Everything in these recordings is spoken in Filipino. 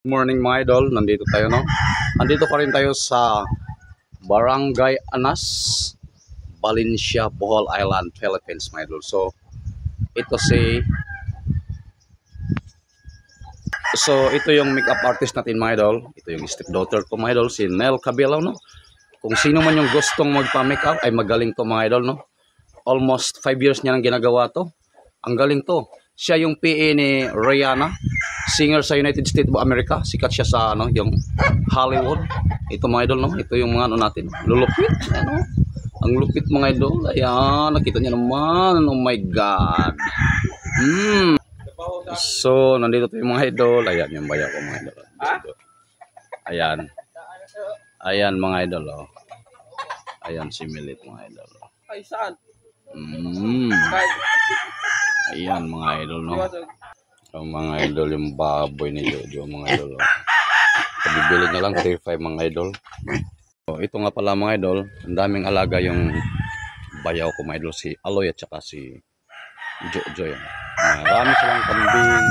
Morning mga idol, nandito tayo no. Nandito pa rin tayo sa Barangay Anas, Valencia, Bohol Island, Philippines mga idol. Ito yung makeup artist natin mga idol. Ito yung stepdaughter ko mga idol, si Nel Cabello no. Kung sino man yung gustong magpa-makeup ay magaling to mga idol no. Almost 5 years niya nang ginagawa to. Ang galing to. Siya yung PA ni Rihanna, singer sa United States of America. Sikat siya sa yung Hollywood. Ito mga idol no. Ito yung mga natin. Lulupit ano. Ang lupit mga idol. Ayan, nakita niyo naman. Oh my god. So, nandito tayo mga idol. Ayan yung bayaw ko mga idol. Ayan. Ayan mga idol oh. Ayan si Milit mga idol. Ay, saan? Ayan mga idol no. Ang mga idol yung baboy ni Jojo mga idol. Pabibili niya lang 35 mga idol. So, ito nga pala mga idol, ang daming alaga yung bayaw ko mga idol, si Aloy at saka si Jojo. Marami silang kambing.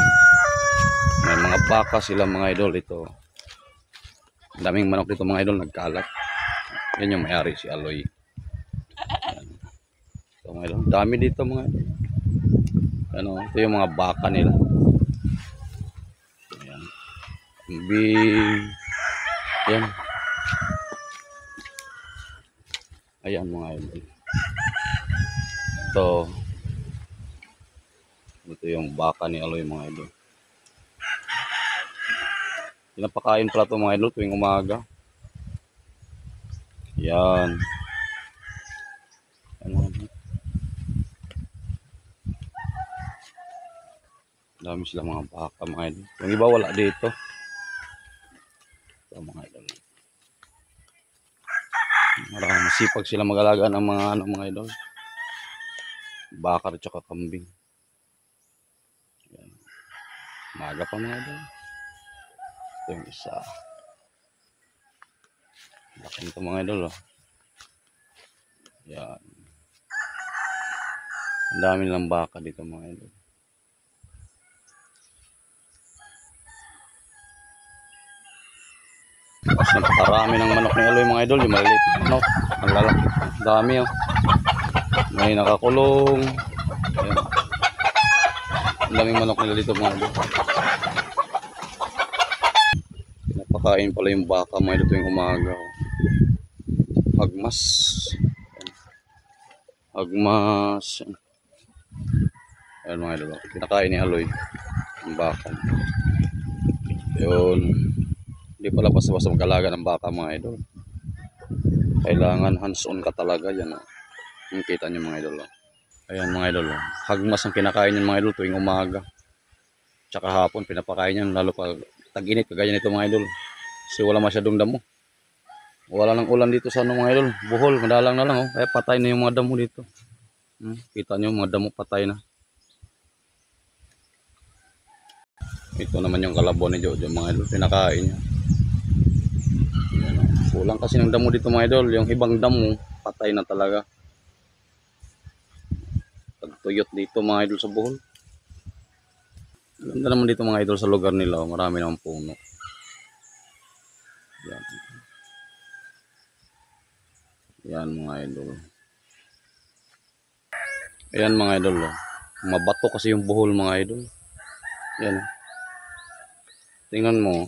May mga baka sila mga idol ito. Ang daming manok dito mga idol, nagkalat. Yan yung may-ari si Aloy. Ito mga idol, dami dito mga idol. Ano, ito yung mga baka nila. Ayan. Kambing. Ayan. Ayan mga idol. Ito yung baka ni Aloy mga idol. Pinapakain pala ito mga idol tuwing umaga. Ayan. Ayan. Dami sila mga baka mga idol. Yung iba wala dito. Ito mga idol. Marami masipag sila mag-alaga ng mga idol. Baka at saka kambing. Ayan. Maga pa mga idol. Ito yung isa. Laki nito mga idol oh. Ayan. Ang dami nilang baka dito mga idol. Mas napakarami ng manok ni Aloy mga idol. Yung maliliit na manok. Ang lalaki. Dami oh. May nakakulong. Ayan. Ang daming manok nila dito mga idol. Pinapakain pala yung baka mga idol tuwing umaga oh. Hagmas. Hagmas. Ayan mga idol. Pinakain ni Aloy ang baka. Yun. Hindi pala basta-basta mag-alaga ng baka mga idol. Kailangan hands-on ka talaga yan. Yung kita nyo mga idol. Ayan mga idol. Hagmas ang kinakain nyo mga idol tuwing umaga. Tsaka hapon pinapakain nyo. Lalo pag tag-init kagaya nito mga idol. Kasi wala masyadong damo. Wala lang ulan dito sa mga idol. Bohol, madalang na lang. Oh. Kaya patay na yung mga damo dito. Kita nyo mga damo patay na. Ito naman yung kalabon ni Jojo mga idol. Pinakain niya. Kulang kasi ng damo dito mga idol. Yung ibang damo patay na talaga. Pagtuyot dito mga idol sa Bohol. Ganda naman dito mga idol sa lugar nila. Marami namang puno. Yan. Yan mga idol. Ayan mga idol. Mabato kasi yung Bohol mga idol. Yan. Tingnan mo.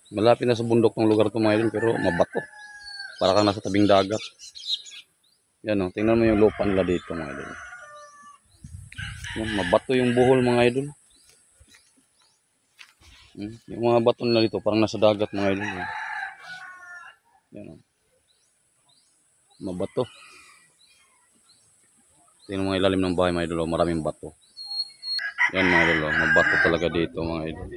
Malapit na sa bundok ng lugar to mga idol pero mabato. Para kang nasa tabing dagat. Yan o. Tingnan mo yung lupa nila dito mga idol. Yan, mabato yung Bohol mga idol. Yung mga bato nila dito parang nasa dagat mga idol. Yan o. Mabato. Tingnan mo mga ilalim ng bahay mga idol. Maraming bato. Yan mga idol. Mabato talaga dito mga idol.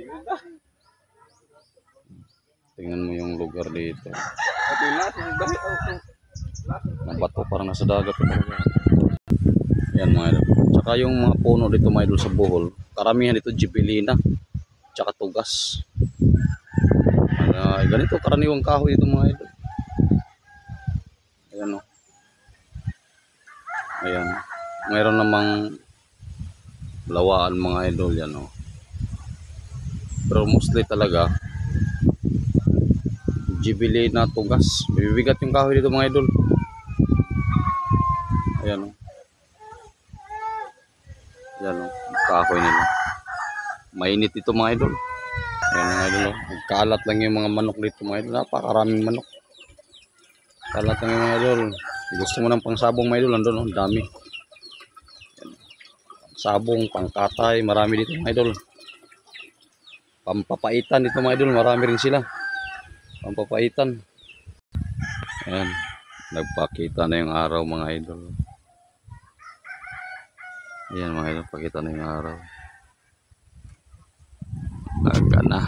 Tingnan mo yung lugar dito. Mabato parang nasa dagat talaga. Yan mga idol. Tsaka yung mga puno dito mga idol sa Bohol. Karamihan dito gibelina. Tsaka tugas. Ganito karaniwang kahoy dito mga idol. Ayan o. Ayan. Mayroon namang lawaan mga idol yan o. Pero mostly talaga Jubilee na tugas. Bibigat yung kahoy dito mga idol. Ayan o. Ayan o. Kahoy nila. Mainit ito mga idol. Ayan mga idol o. Kalat lang yung mga manok dito mga idol. Napakaraming manok. Kalat lang yung mga idol. Gusto mo ng pangsabong mga idol. Andun o. Ang dami. Sabong, pangkatay. Marami dito mga idol. Pampapaitan dito mga idol. Marami rin sila. Pampapaitan. Ayan. Nagpakita na yung araw mga idol. Ayan mga idol. Pakita na yung araw. Aga na.